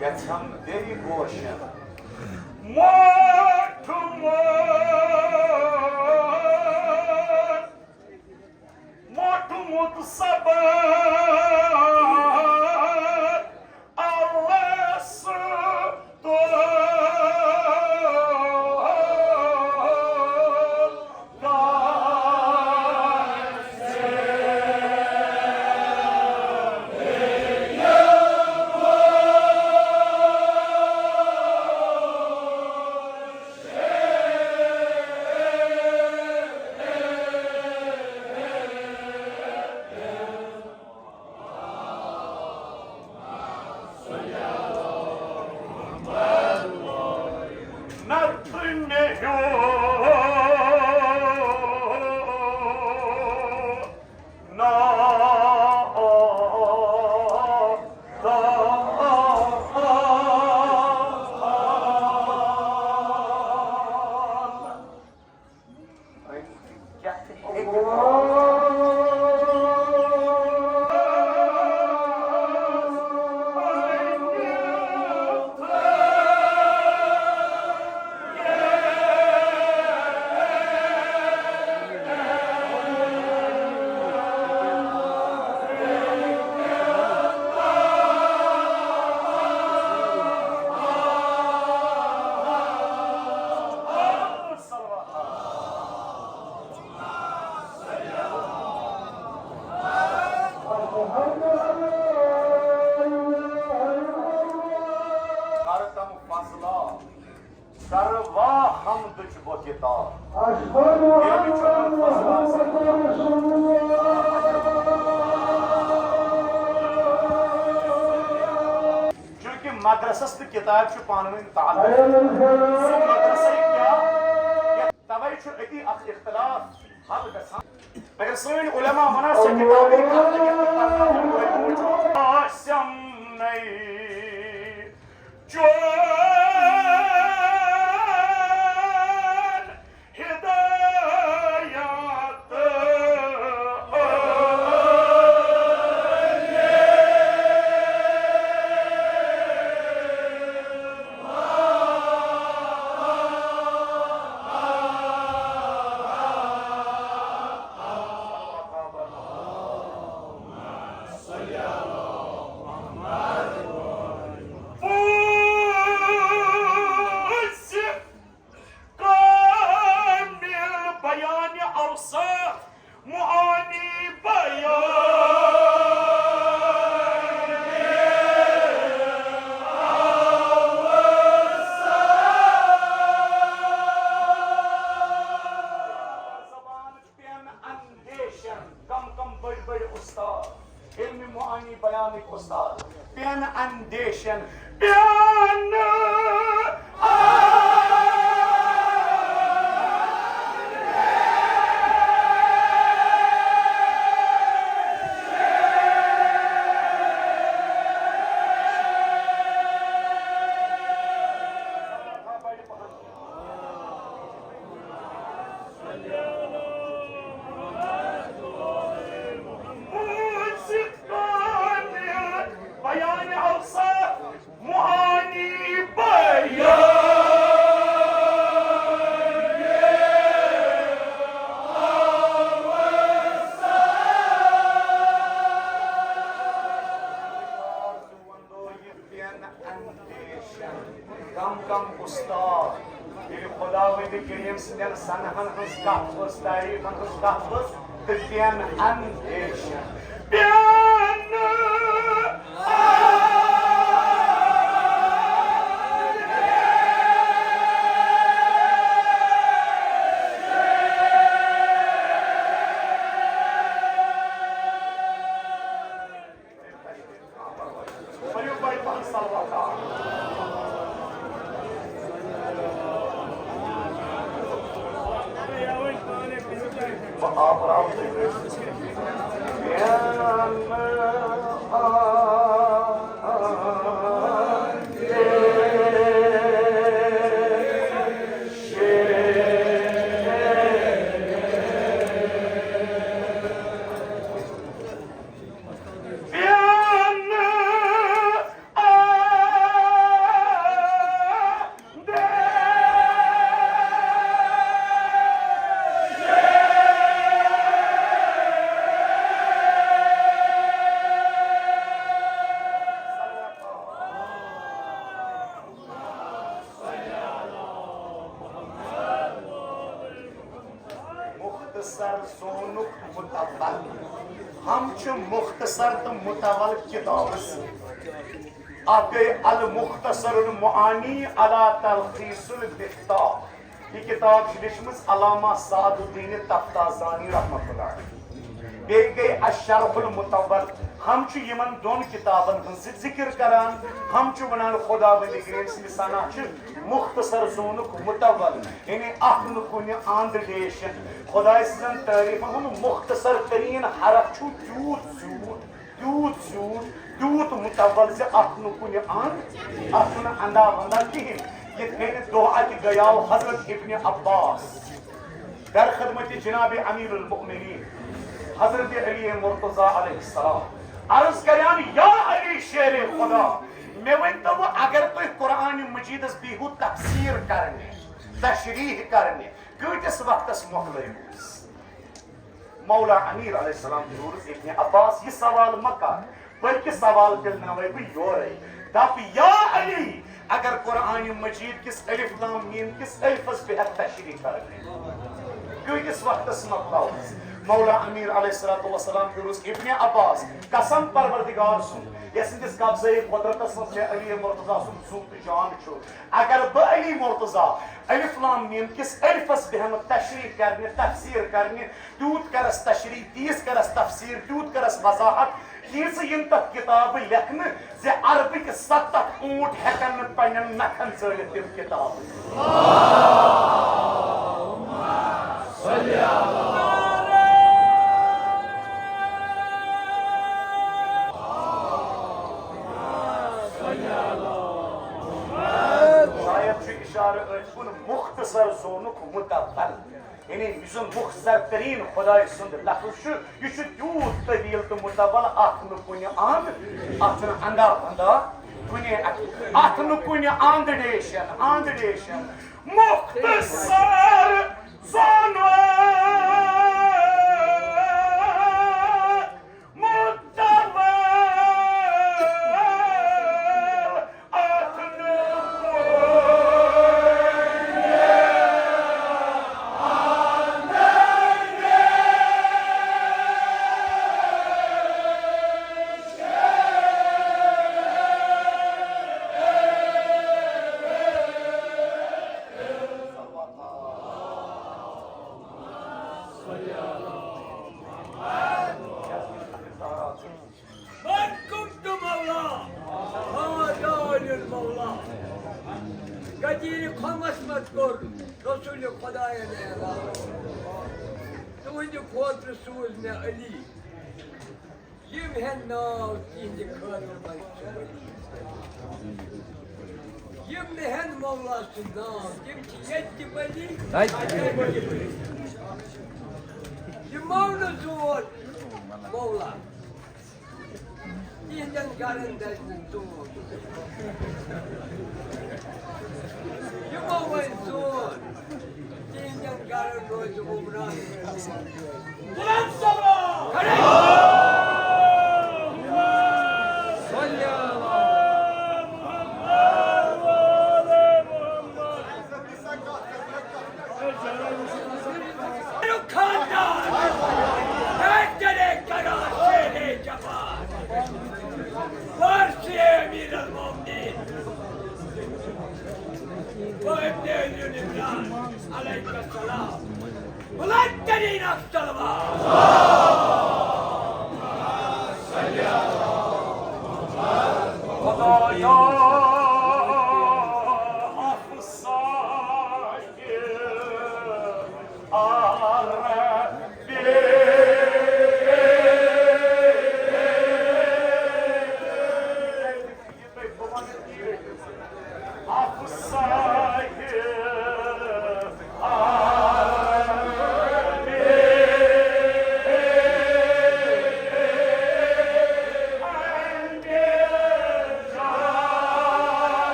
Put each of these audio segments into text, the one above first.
Geçen deri boşun. Moto sabar Allah मदरसस्त किताब पानवी मदरसा क्या तवे अति इख्तलाफ हल गसान अगर सन उलमा वनान मुख्तसर तो मुतवल किताब अल मुख्तसरुल मुआनी अला तलखीसुल दिफ्ताह। ये किताब लिखमस अल्लामा सादुद्दीन तफ्ताज़ानी रहमतुल्लाह। बे गई अशरहुल मुतव्वल। हम छु यमन दोन किताबन हंस जिक्र करान। हम छु वनान खुदावंद करीम सना छु मुख्तसर जोनुक मुतव्वल यानी अखन कुन आंद देशन खुदा सन तारीफ हम मुख्तसर तरीन हरफ छु जूत जूत जूत जूत जूत मुतव्वल से अखन कुन आंद अखन अंदा बंदा किहिन ये मैंने दुआ के गयाव हजरत इब्न अब्बास दर खिदमत जनाब अमीरुल मुमिनीन हजरत अली मुर्तजा अलैहिस्सलाम अर्ज करयान या अली शेर खुदा मैं वनतो अगर तुम कुरान मजीदस बिहु तफसीर करने तशरीह करने कतिस वक्तस मोकलस मौला अमीर अलैहिस्सलाम जरूर इब्न अब्बास ये सवाल मक्का बल्कि सवाल दिलनवे बह योरे दप या अली अगर कुरान मजीद किस अलिफ लाम मीम किस अल्फस पे तशरीह करने कतिस वक्तस मोकलस मौला अमीर अलैहिस्सलातु वस्सलाम फिरोज इब्न अब्बास कसम परवरदिगार सुन यसिस कब्ज़े कुदरतस में अली मुर्तजा सुन सुत जान छु अगर ब अली मुर्तजा अलिफ लाम मीम किस अल्फस बहम तशरीह करने तफसीर करने दूत करस तशरीह तीस करस तफसीर दूत करस वजाहत तीस इन तक किताब लिखन जे अरबिक 7 ऊंट हेकन पन्न नखन चलित तिम किताब मुख्तसर जोनुक मुतव्वल यानी युजन मुख्तसर तरीन खुदाय सुंद लफ्ज़ छु यु छु दूत तवील तो मुतव्वल आखन कुन आंद आखन अंदा अंदा कुने आखन कुन आंद डेशन मुख्तसर जोनुक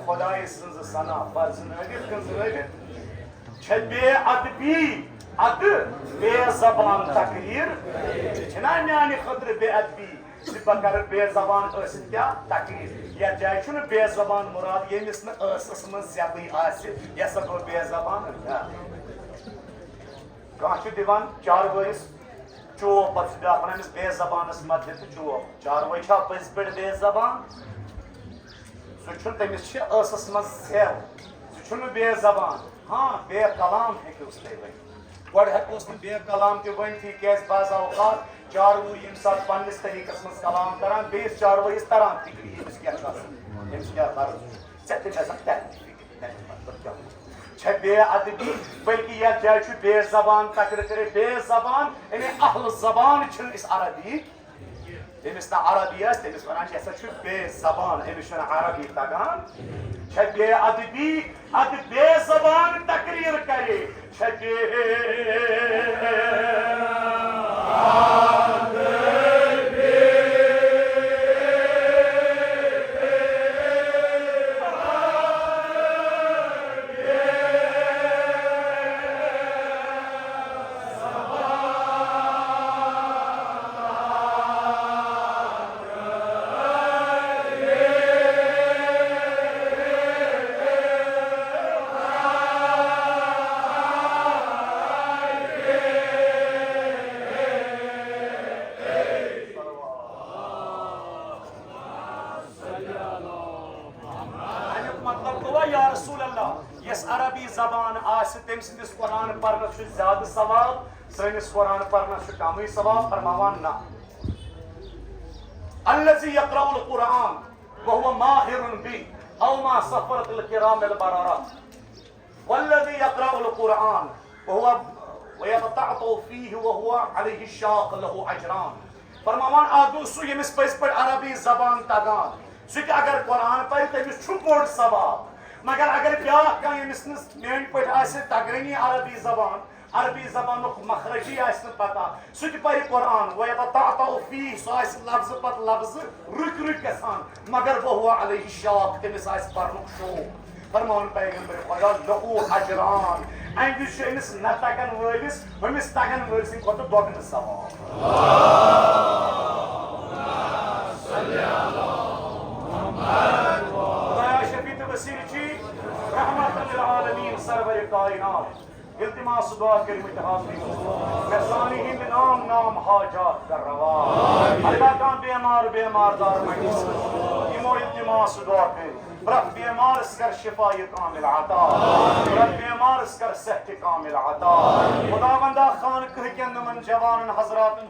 खुदाई सन्ज सना बे अदबी अद बे जबान तकरीर छना म्यान खतर बे अदबी बकर बे जबान क्या तकरीर या जाय बे जबान मुराद यमिस मन ज्यादा यह गो बे जबान कह दिवान चारवयस चोप पे बे जबानस मत चोप चारवय पज पे बे जबान तमिस मन सेव सह बे जबान हाँ बे कलाम हेकोस गो हेकोस बे कलाम वन क्या बाज अवकात चारवो यम सात पन्निस तरीकस मज कलाम करान बेस चारवयस तरान फिक्र यमिस क्या बे अदबी बल्कि यह जाय बे जबान तकर करे बे जबान अहल जबान अरबी तमिस ना अरबी तमिस वन बे जबान अमिस अरबी तगान बे अदबी अद बे जबान तकरीर करे तम सदिस कुरान पढ़नस ज्यादा सवाब सनिस कुरान पढ़नस कम सवाब फरमावान ना अल्लज़ी यक़रउल कुरान वहुव माहिरुन बिही औ मा सफ़रतिल किरामिल बरारत वल्लज़ी यक़रउल कुरान वहुव वयतअतअ फीहि वहुव अलैहि शाक़ लहु अजरान फरमावान आदो सु यमिस पज पर अरबी जबान तगान सु अगर कुरान पढ़ तमिस छु बोड़ सवाब मगर अगर ब्या यमिस मेन पे तगनी अरबी जबान मखरजी पता सह पढ़ कुरान वयतअतअ फीहि सह लफ्ज पत लफ्ज रुक रुक गसान मगर वहुव अलैहि शाक़ तमिस पढ़नुक शौक फरमान पैगंबर खुदा लहु अजरान अमिस न तगन वलिस हमिस तगन वलिस खुद दोगन सवाब सरवर कायनात इल्तिमास दुआ कलमत हाज़िर मेहसानी हिंद नाम नाम हाजात कर रवा अल्लाह का बेमार दार मजलिस इमो इल्तिमास दुआ कर रब बेमार कर शिफा कामिल अता रब बेमार कर सेहत कामिल अता खुदावंदा खान कह के नमन जवान हजरातन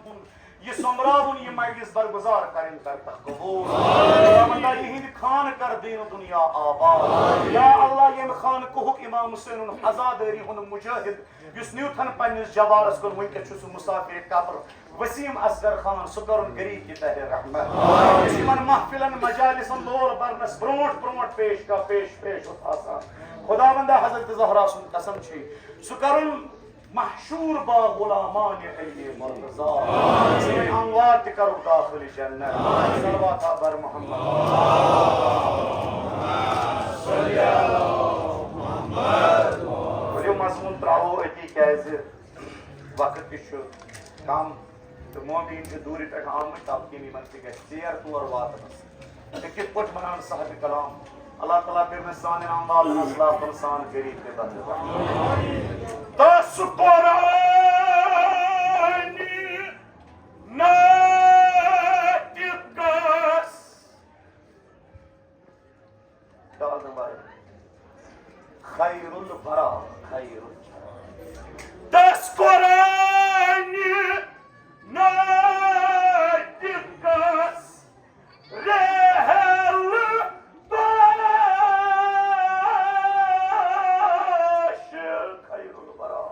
ये समरावन ये मजलिस बरगुजार करें कर कबूल खुदावंदा यहिंद खान कर दीन दुनिया आबाद या अल्लाह ये खान को इमाम हुसैन आजादरी हुन मुजाहिद युस न्यूथन पन्निस जवारस को वंके छु मुसाफिर कब्र वसीम असगर खान सुकर गरीब की तहर रहमत इसमन महफिलन मजालिसन लोर बरनस ब्रोट पेश आसान खुदावंदा हजरत ज़हरा सुन कसम छी सुकर महशूर बा गुलामान अहले मुर्तज़ा इसमें अमवात करो दाखिल जन्नत सलवात बर मोहम्मद मजमून त्रावो अति कैसे वक्त कम तो मोमिन के दूरी पे आम तब के मन से चेयर तौर वातनस कित पट मनान साहिब कलाम अल्लाह ताला पे में सान अमवाल असलाफ इंसान गरीब के बंदे तस कुरान नातिकस डाल नंबर खैरुल बरा खैरुल तस कुरान नातिकस रहल बाश खैरुल बरा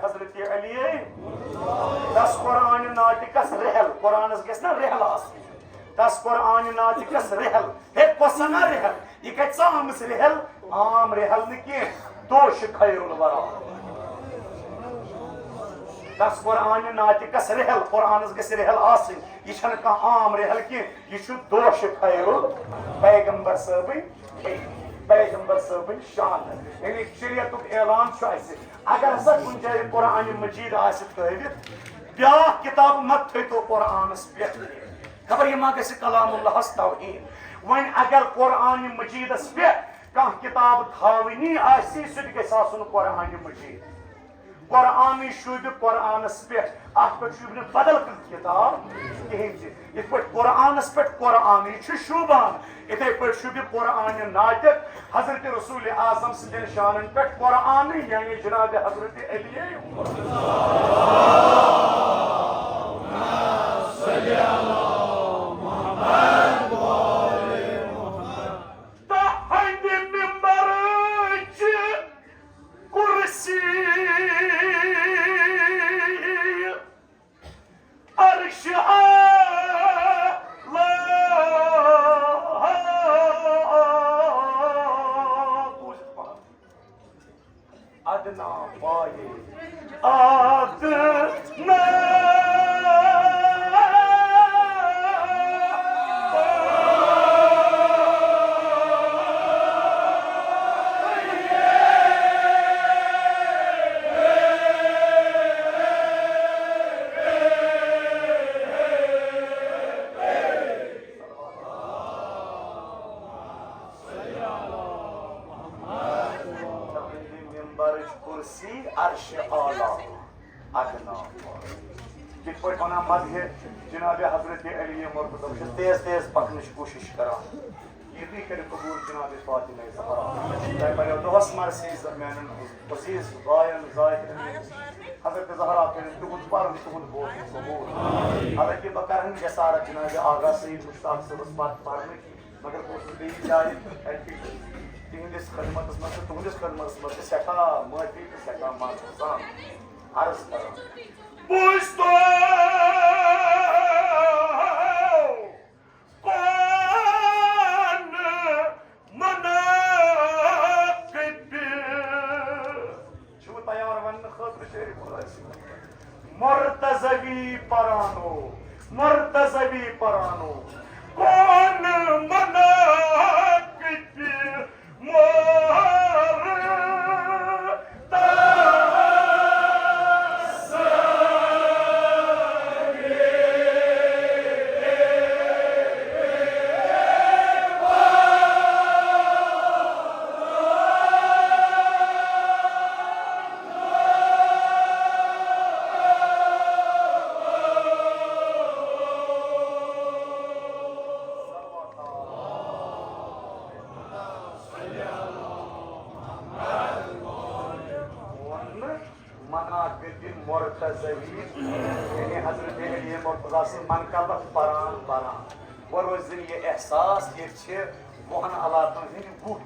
हजरत अली दस कुरान नातिकस रहल कुरानस गस ना रहल आस दस कुरान नातिकस रहल हे कोसना रहल ये कत आमस रहल आम रहल न के दोष खैरुल वरा दस कुरान नातिकस रहल कुरानस गस रहल आस ये छन का आम रहल के ये छु दोष खैरुल पैगंबर साहब पैगंबर साहब शान यानी शरीयत ऐलान छाइसे अगर हसा कुन जाय कुरान मजीद आसित थवित ब्या किताब मत थो कुरानस पे खबर ये मा गस कलामुल्लाह तौहीद वन अगर कुरान मजीदस पे का किताब थावनी आसी सुद गस आसन कुरान मजीद कुरान शुभ कुरानस पे अत पे शुभ बदल किताब कहीं इत पे कुरानस पे कुरान छु शुभान इथे पे शुभ कुरान नातिक हजरत रसूल आजम सदन शानन पे कुरान यानी जनाब हजरत अली अदना पाए आदना जनाब हजरत अली मुर्तज़ा तेज तेज पकने की कोशिश करा ये भी कर कबूल जनाब फातिमा ज़हरा ताई पर दोस मरसी ज़मानन अजीज गायन जायद हजरत ज़हरा के तुगुद पर तुगुद बोल कबूल हालांकि बकरन जसारत जनाब आगा सईद मुश्ताक सबस बात पारने की मगर कोस भी जाय एंटी तिंदिस खदमत मत तुगुदिस खदमत मत सका माफी सका मासान अर्ज करा Puesto con manaqib شو طيار من خاطر شيء مرتزبي parano con manaqib यानी हजरत अली मुर्तज़ा से मनकबत परान वो रोज ये एहसास ये मोहन अलातन हंद बुट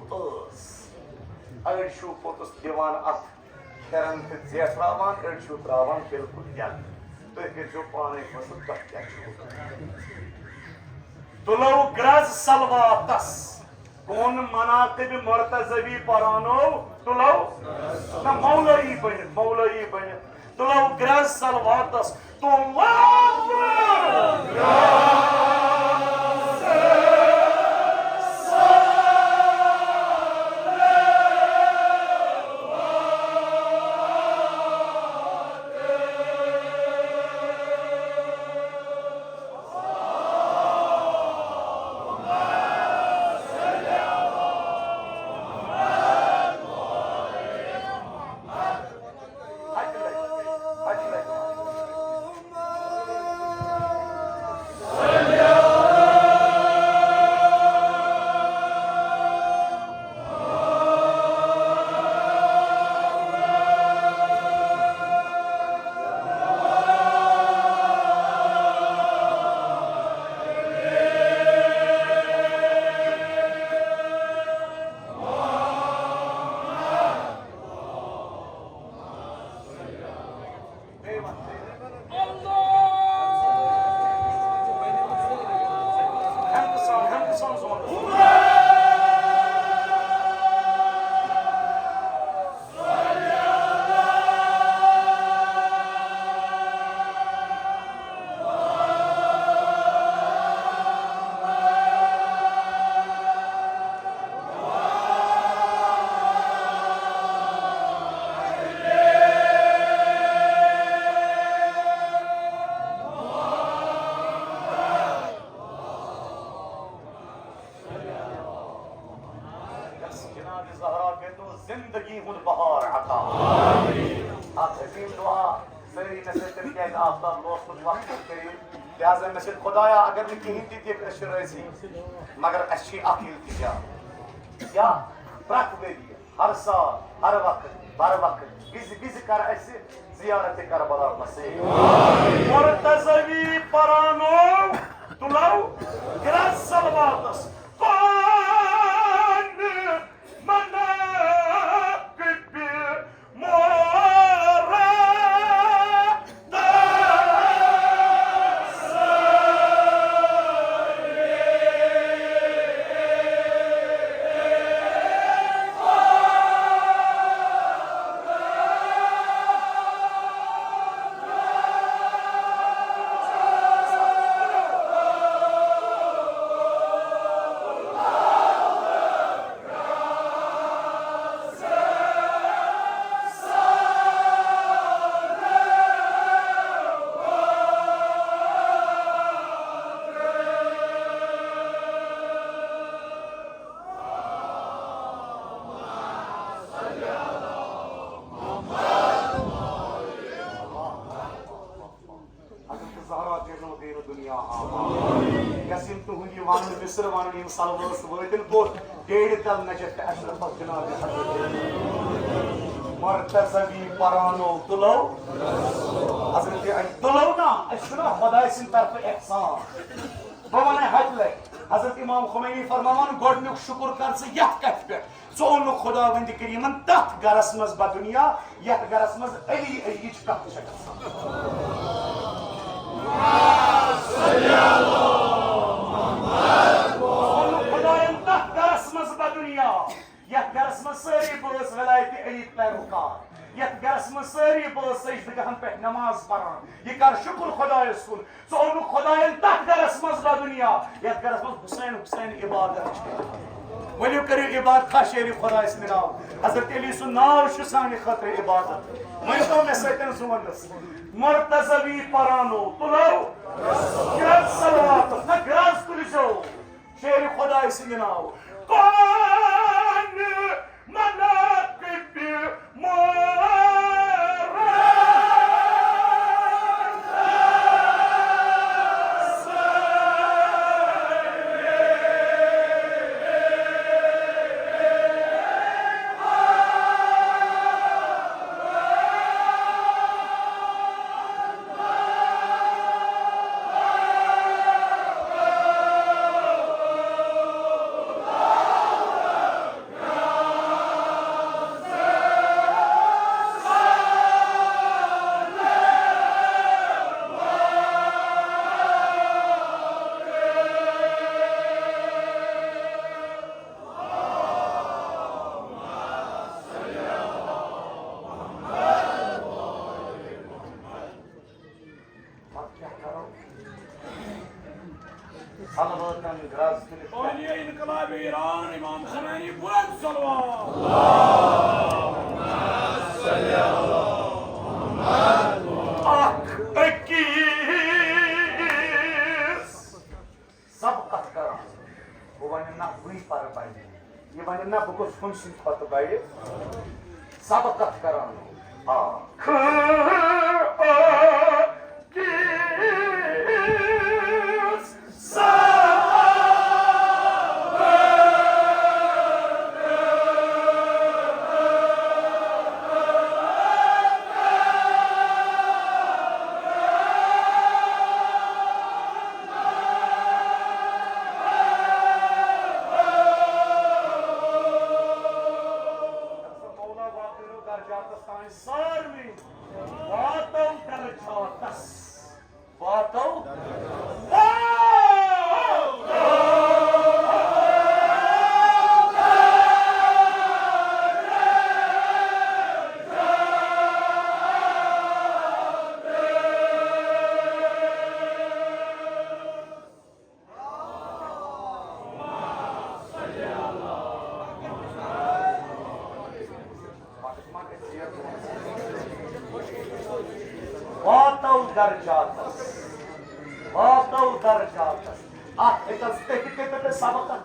अड़ शू पोतुस दिवान अत खरन तो जेठरावान अड़ शू त्रावान बिल्कुल यल तुम करो पाने फसल तथ क्या तुलो ग्रज सलवातस कौन मनाकिब मुर्तज़वी परानो तुलो ना मौलवी बन तुलो ग्रज सलवातस तो जिंदगी हुन बहार अता आप हसीन दुआ सरी नशर के आफ्ताब लोग कुछ वक्त करिए लिहाजा नशर खुदाया अगर मैं कहीं दी अशर रही मगर अच्छी अकील की या प्रक वेदी हर साल हर वक्त बिज कर ऐसे जियारत करबला मसे मुर्तज़वी परानो तुलाउ ग्रज सलवातस मुर्तज़वी परानो तुलो हजरत तुलो ना अशना खुदा सिन तरफ एहसान बवने हजले हजरत इमाम खुमैनी फरमान गोडनुक शुक्र कर से यत कथ पे सोनु खुदावंद करीमन तथ गरस मज बा दुनिया यत गरस मज अली अलीज कथ शकत यत गरस मज सारी बस वलायत अली पैरोकार यत गरस मज सारी बस सजदगहन पे नमाज पढ़ान ये कर शुक्र खुदायस कुन सोनु खुदायन तथ गरस मज बा दुनिया यत गरस मज हुसैन इबादत वलियो करियो इबादत खा शेर खुदायस नाव हजरत अली सु नाव श सानी खतर इबादत मैं तो में सतन सुवनस मुर्तज़वी परानो तुलो ग्रज सलवात न ग्रज तुलिजो शेर खुदायस नाव कौन मनाकिब Salavattan graz kılıp. Oliye İnkılab-ı İran İmam Khomeini buland salvat. Ak ekis. Sabkat karam. Buvanina bui para bayi. Ivanina bukus function pat bayi. Sabkat karam. Ak ekis. Sarmi, vatau tercatas, vatau, vatau tercatas, vatau tercatas. Ah, itu kita sabakat.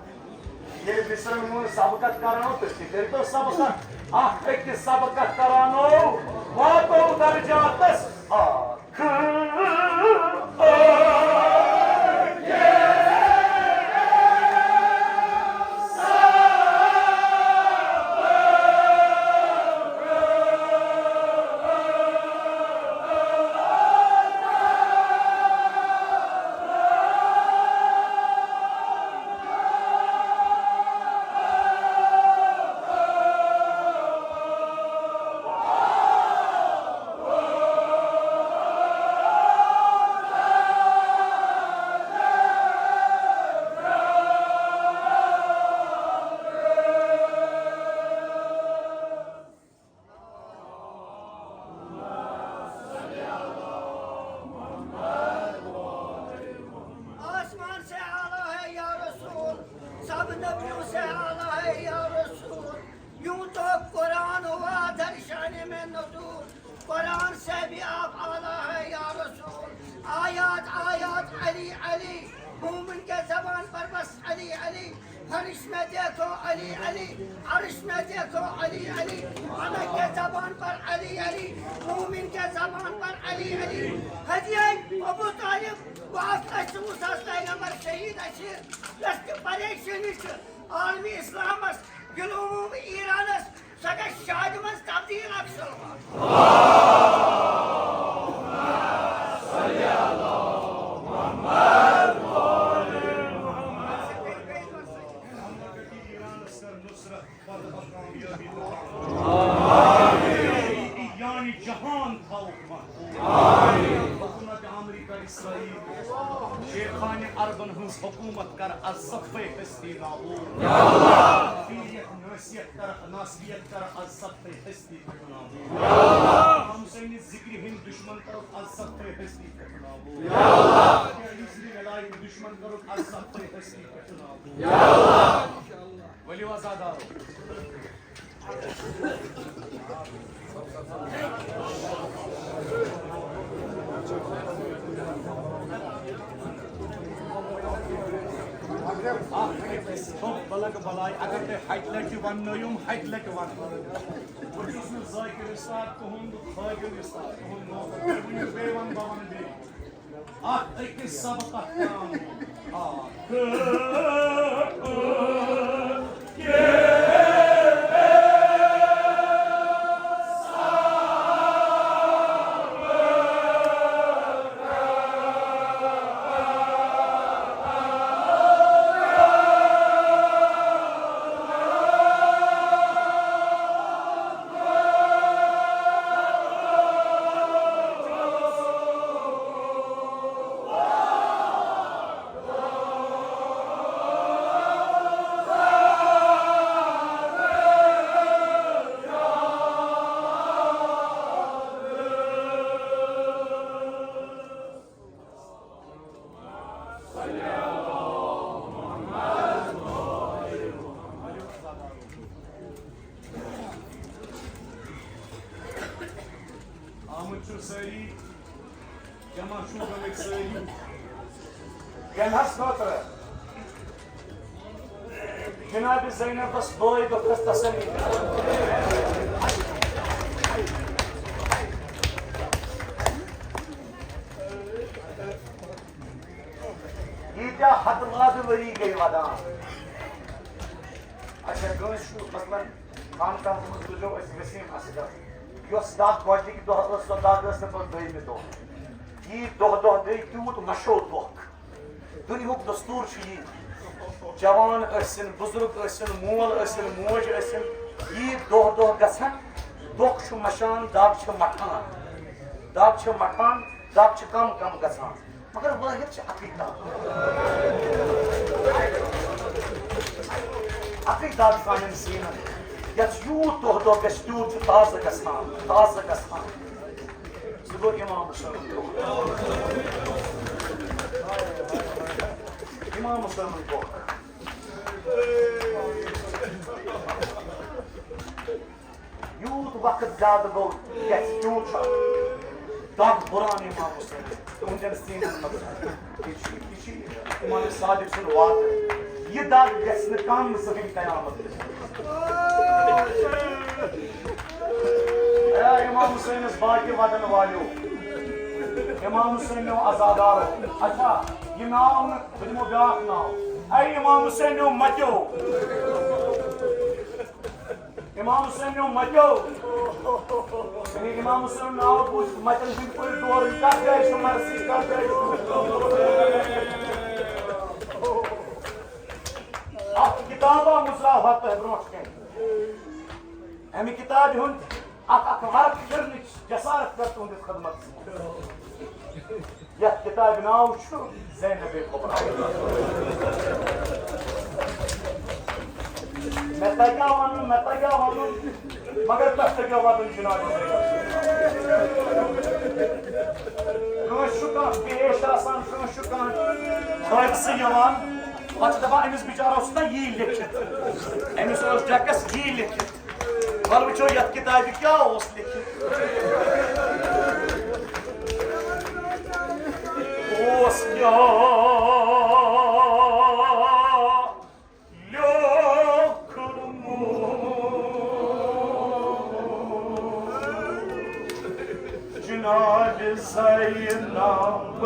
Ye bisramu sabakat karano to stiker to sabakat. Ah, ekis sabakat karano, vatau tercatas. Ah, Quran से भी आप आला है या रसूल। आयात आयात अली अली, मोमिन के जबान पर बस अली अली। फरिश में देखो अली अली, अर्श में देखो अली अली। मलक के जबान पर अली अली, मोमिन के जबान पर अली अली। हज़रत अबू तालिब वाक़अत मुसास पैगंबर शहीद अशीर लस्त परेशानी आलमी इस्लामस गिलूम ईरानस सगळ शादमस तब्दील अक्षलवा। जहान था हुकूमत America Israel Shekhan urban whose हुकूमत कर अज़्ज़फ़े हस्ती नाबूद या अल्लाह फीयत नसीयत कर नासियत कर अज़्ज़फ़े हस्ती नाबूद या अल्लाह हम सैनी जिक्र हिंद दुश्मन करो अज़्ज़फ़े हस्ती नाबूद या अल्लाह इस्री लड़ाई दुश्मन करो अज़्ज़फ़े हस्ती नाबूद या अल्लाह वली वज़ादार बलग बलाई अगर ते हट लट वन नयुम हट लट वन बुझुस न जाकिर उस्ताद तुहुंद खागिर उस्ताद तुहुंद नो बुझु बेवन बवन दे आ एक सबक काम ساري كمان شو كمان ساري جناس نوتر جناب زينب بس ضوي بس تسلي يجا حد الله وري گئی ودان اچھا گوش مثلا خان کا مخزو اس وسیم اسدا یوس دات گوجی کی دو اس دات اس پر دوی میں دو یہ دو دی کیوت مشو دوک دنیاک دستور چھ یہ جوان ٲسِن بزرگ ٲسِن مول ٲسِن موج ٲسِن یی دۄہ گژھان دۄکھ چھُ مشان دب چھِ مٹھان دب چھِ کم گژھان مگر وٲحد چھِ اکٕے دب سانٮ۪ن سیٖنن یتھ یوٗت دۄہ گژھِ تیوٗت چھُ تازٕ گژھان سُہ گوٚو اِمام حُسینُن دۄہ اِمام حُسینُن دۄہ یوٗت وقت زیادٕ گوٚو گژھِ تیوٗت چھُ دب بُران اِمام حُسین تُہنٛدٮ۪ن سیٖنن منٛز یہِ چھِ اِمام صادق سُنٛد وعدٕ یہِ دب گژھِ نہٕ کم زٕہٕنۍ قیامت اِمام حُسینس باقی ودن والیو اِمام حُسینو عزادارو اچھا یہِ ناو نہٕ بہٕ دِمو بیٛاکھ ناو اے اِمام حُسینو متیو اِمام حُسینو متیو اِمام حُسین ناو بوٗزِتھ متٮ۪ن ہٕنٛدۍ پٲٹھۍ دورٕنۍ کتھ جایہِ چھُ مرضی کتھ جایہِ چھُ اکھ کِتابا مُژراو تۄہہِ برونٛٹھ کَنہِ اَمہِ کِتابہِ ہُنٛد اکھ ورق پھِرنٕچ جسارت کٔر تُہنٛدِس خدمتس منٛز یتھ کِتابہِ ناو چھُ زینب کُبرا مےٚ تگیٛا ونُن مگر تۄہہِ تگیٛو وَدُن جِناب کٲنٛسہِ چھُ کانٛہہ پیش آسان کٲنٛسہِ چھُ کانٛہہ حٲدثہٕ یِوان پتہٕ چھِ دپان أمِس بِچارٕ اوس نا یی لیکھِتھ أمِس اوس ڈٮ۪کس یی لیکھِتھ وَلہٕ وٕچھو یتھ کِتابہِ کیٛاہ اوس لیکھِتھ اوس لیوٚکھمُت جِنابِ زینب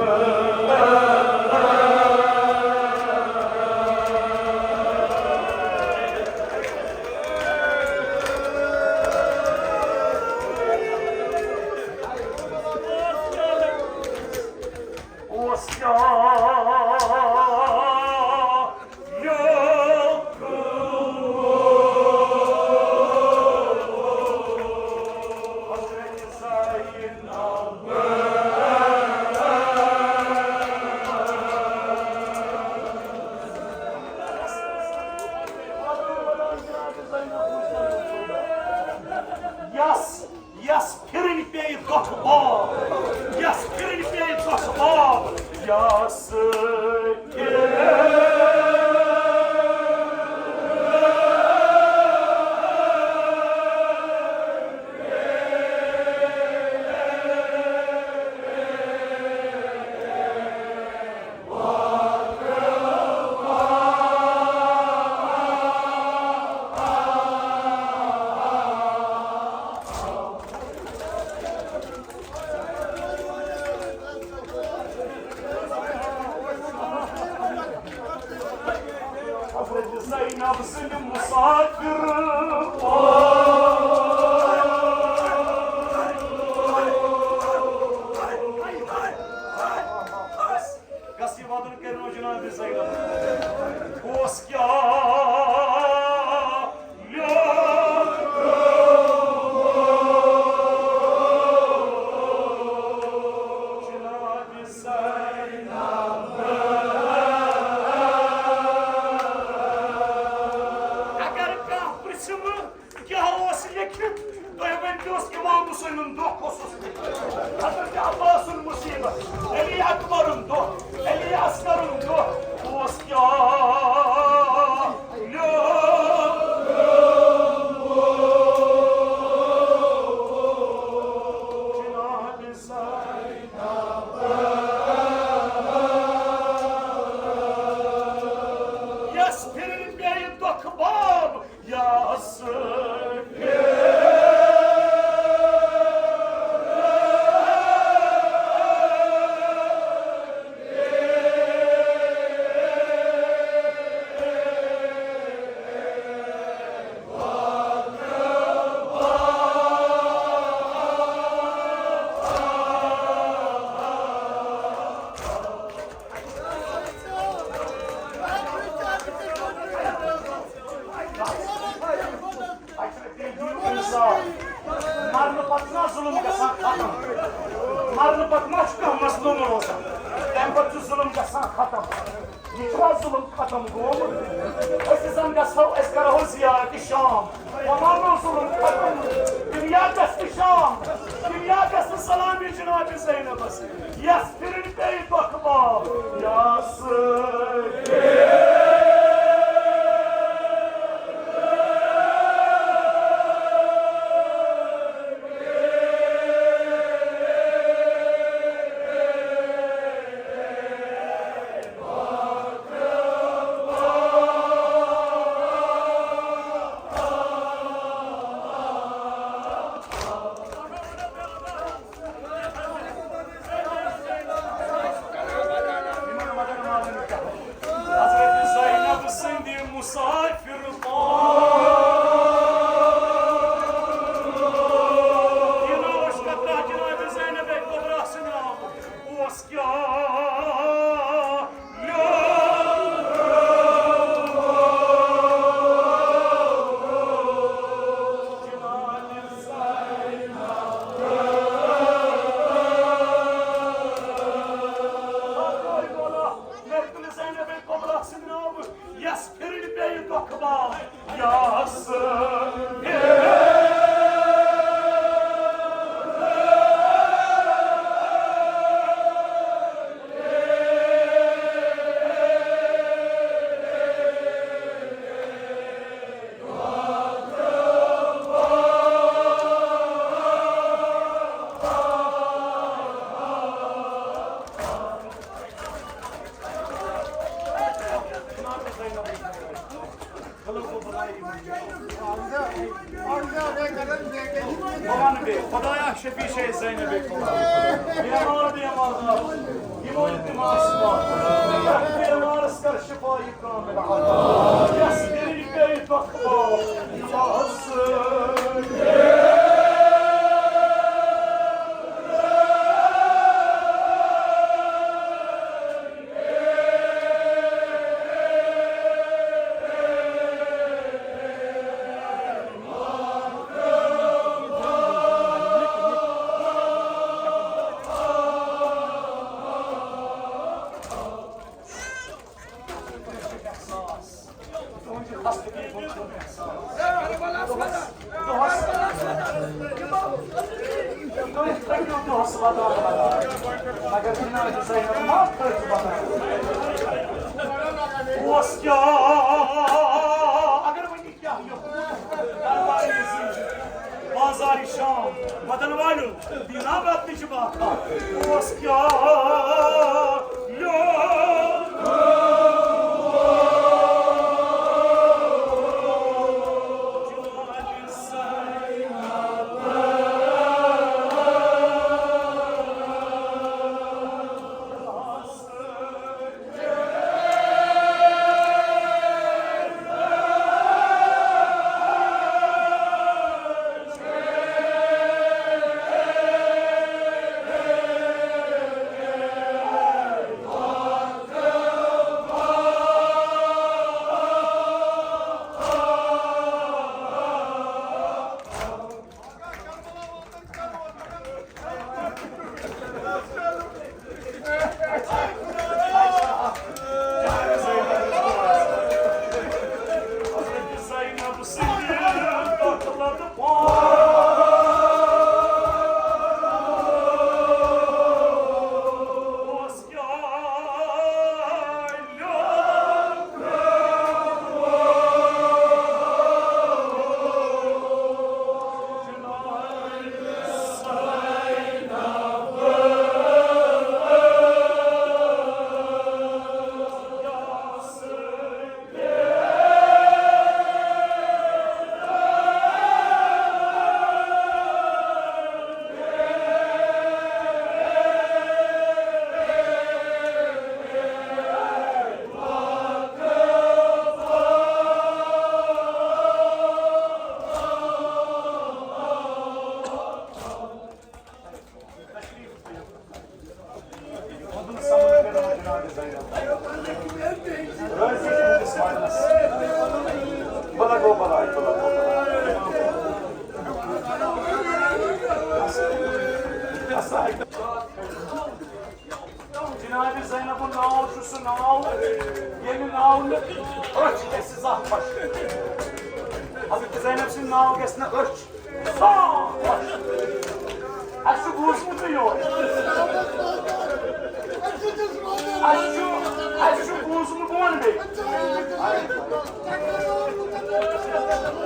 Yes, pürün peyi dokbo. Yes, pürün peyi dokbo. Yes, Zeynep senin misafirin Gasi vadını kerin o Cenab-ı Zeynep Koskya Marlı patına zulüm kasan kadın. Marlı patına çıkan mazlum olsa. Ben batı zulüm kasan kadın. İtiraz zulüm kadın bu. Esizan kasav eskarahul ziyareti Şam. Aman zulüm kadın. Dünya kastı Şam. Dünya kastı salami Cenab-ı Zeynep'e. Yasfirin bey bakma. Yasir. Hazreti Zeynep sindi musafir Yine hoş kapra Cenab-ı Zeynep'e kobrasını Oskya Yasir bey bakma Yasir. Aman be, Xudaya şefi şey Zeynep'e bir amar bir amarda, İmam Dimas'la, bir amar ıskar şifayı kamil Allah. Yasir bey bakma, Yasir. navını ölç kesi zah baş. Hazreti Zeynep'sin navgesine ölç. Zah baş. Aşı buz mu duyuyor? Aşı buz mu bu an bey?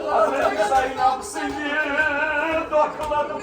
Hazreti Zeynep'sin bir dokularım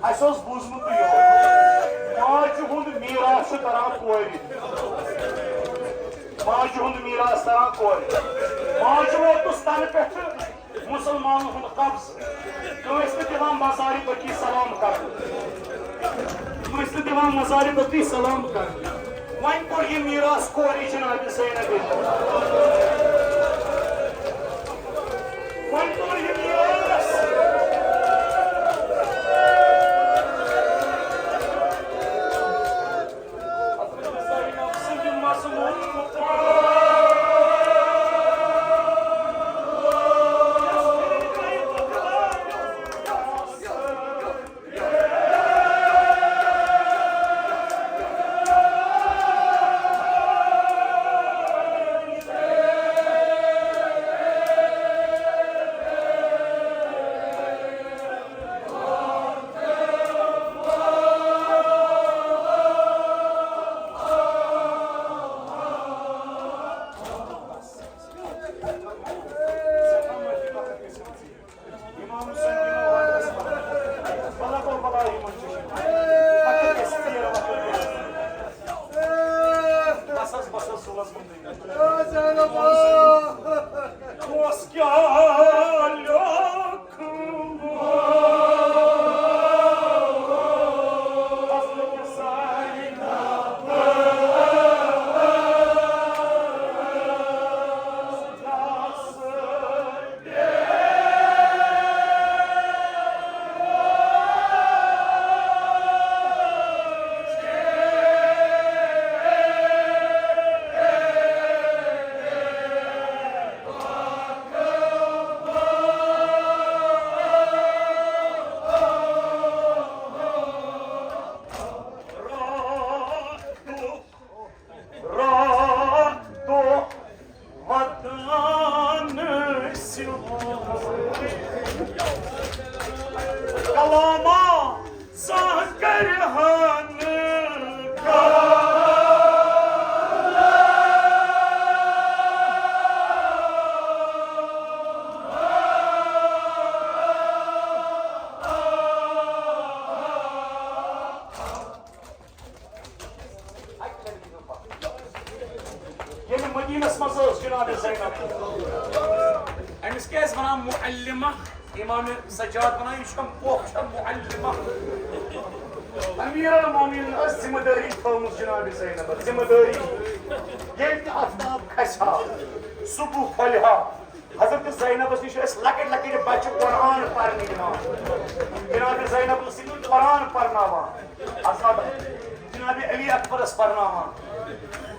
Asos buzmu duyuyor. Maaşı hundu mirası taran koydu. Maaşı hundu mirası taran koydu. Maaşı Otuz pehtı Müslümanın hundu kabz. Dolayısıyla divan mazari baki salam kar. Dolayısıyla divan mazari baki salam kar. Vain por ye miras koydu Cenab-ı Zeynep'e. Vain por ye miras. İmam-ı Seccaat bana yuşkam, okşam, muallima. Emir el-Mu'minin az zimmadari kavmuz Cenab-ı Zeynep'e, zimmadari. Geldi aftab kasa, subuh falha. Hazreti Zeynep'e şu es lakir bacı Kur'an parnima. Cenab-ı Zeynep'e sinir Kur'an parnama. Asad Cenab-ı Ali Akbar'as parnama.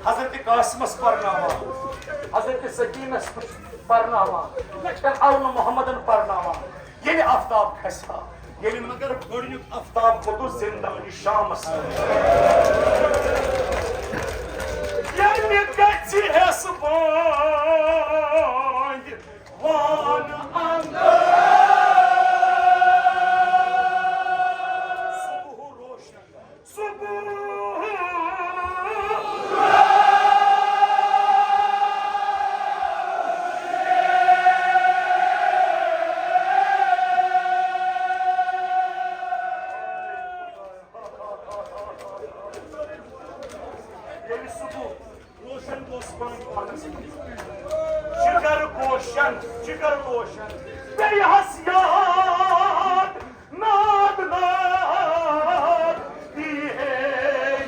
Hazreti Kasım'as parnama. Hazreti Sekine's parnama. Lütfen Harun Muhammed'in parnama. Yeni aftab kasa. Yeni mıgar görünük aftab kudu zindan-ı Şam'as. Yani kaçı hesabay van anda. Subuh roşan. Subuh. Jigar Goshen, Jigar Goshen, Bey Hasiyat, Nad Nad, Diyece.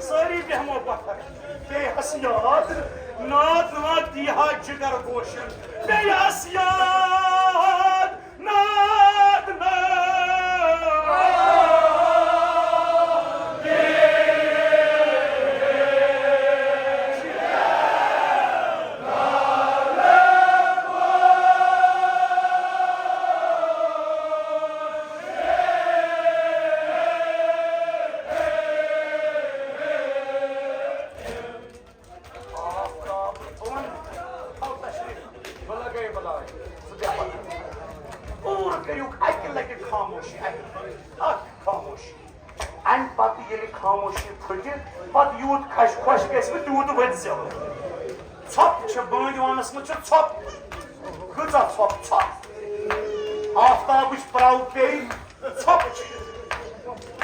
सारी भी हम पत्थर बेहसियात नाद नाद दिया जिगर Gaussian बेहसियात नाद खामोशी फुट पत यूत खश खुश गस तूत वत जल छप बंदवानस मज छप कचा छप छप आफ्ताब प्राव पे छप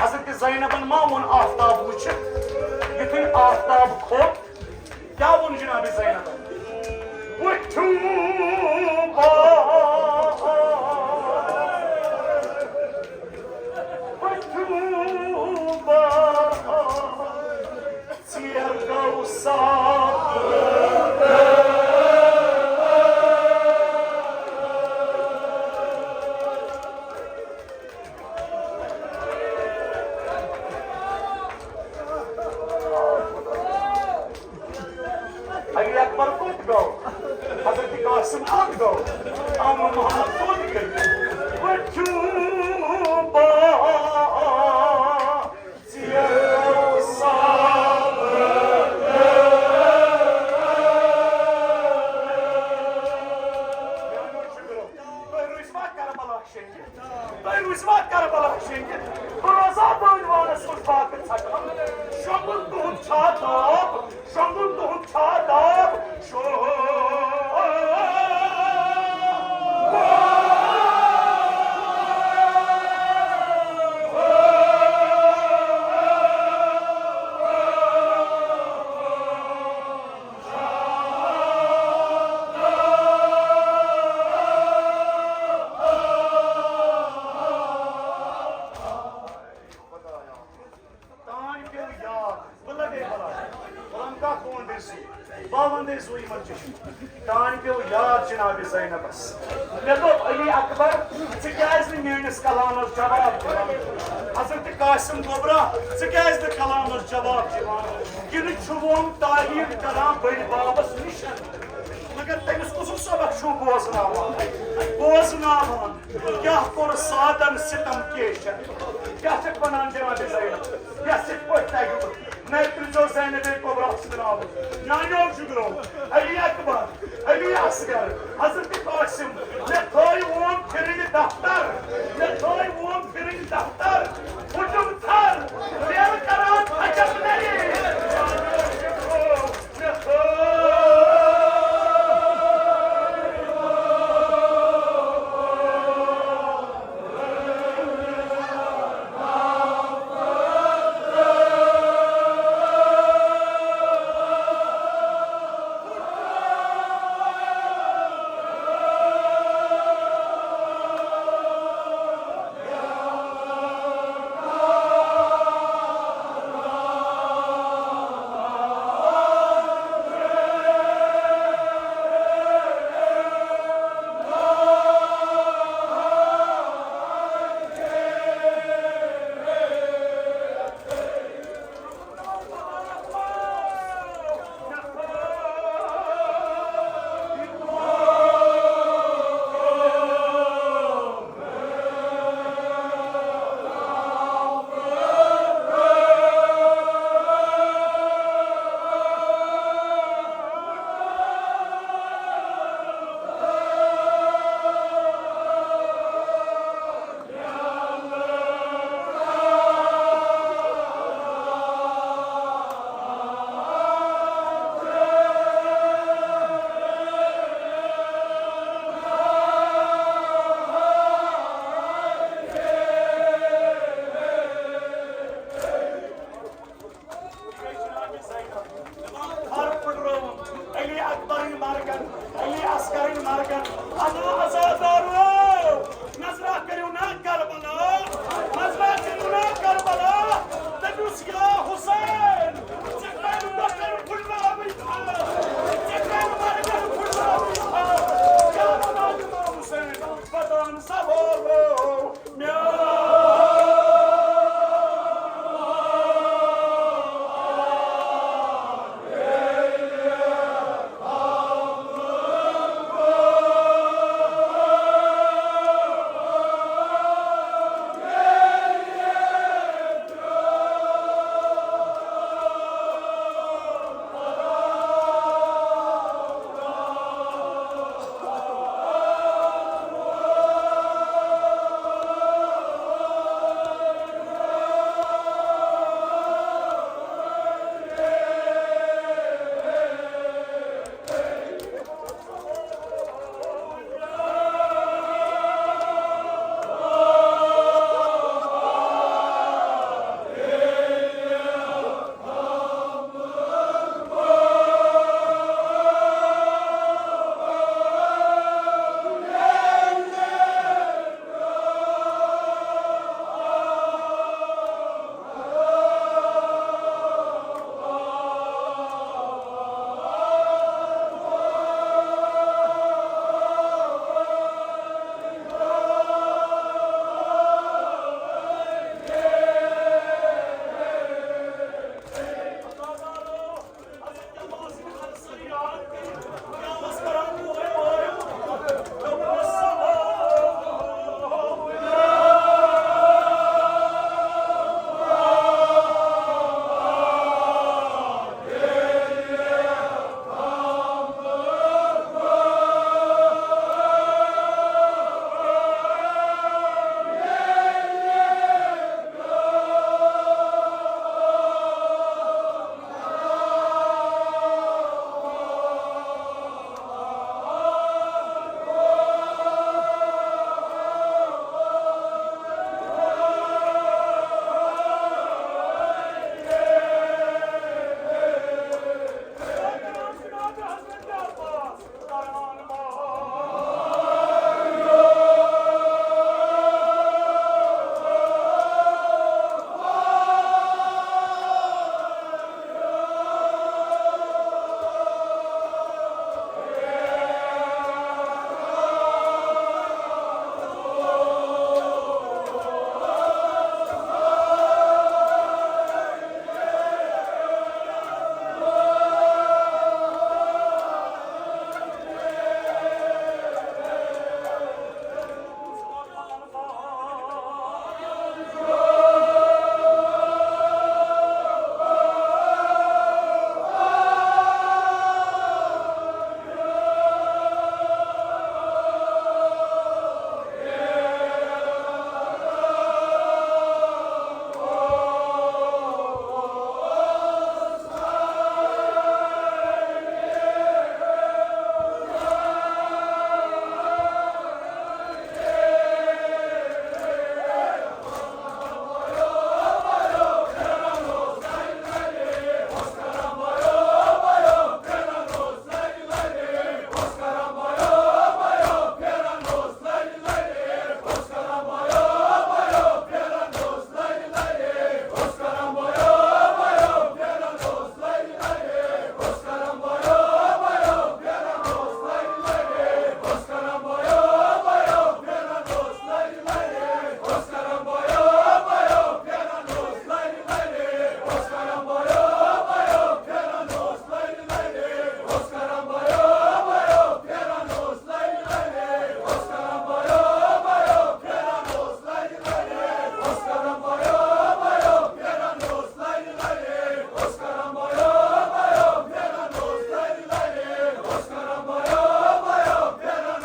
हजरत ज़ैनबन मा वोन आफ्ताब वुच युथुन आफ्ताब खोत क्या वोन जनाब ज़ैनबन Ali Akbar could go, Hazrat Qasim could go, Amma Muhammad could go. But you तान पे याद जनाब ज़ैनबस मे दोप अली अकबर क्या मेनिस कलामस जवाब दिवान हजरत कासिम गोबरा क्या कलामस जवाब दिवान यह वोन तालीम करान बड़ बाबस निश मगर तमिस कुछ सबक बोजनावान क्या कोर सादन सितम केशन क्या वनान जनाब ज़ैनब क्या मैं तुझो ज़ैनब कोबरा सुनाव नानियों जुगरो अली अकबर अली असगर हजरत कासिम मैं थोई वोन फिरिंग दफ्तर मैं थोई वोन फिरिंग दफ्तर हुजुम थर रेल करान अजब नहीं أنا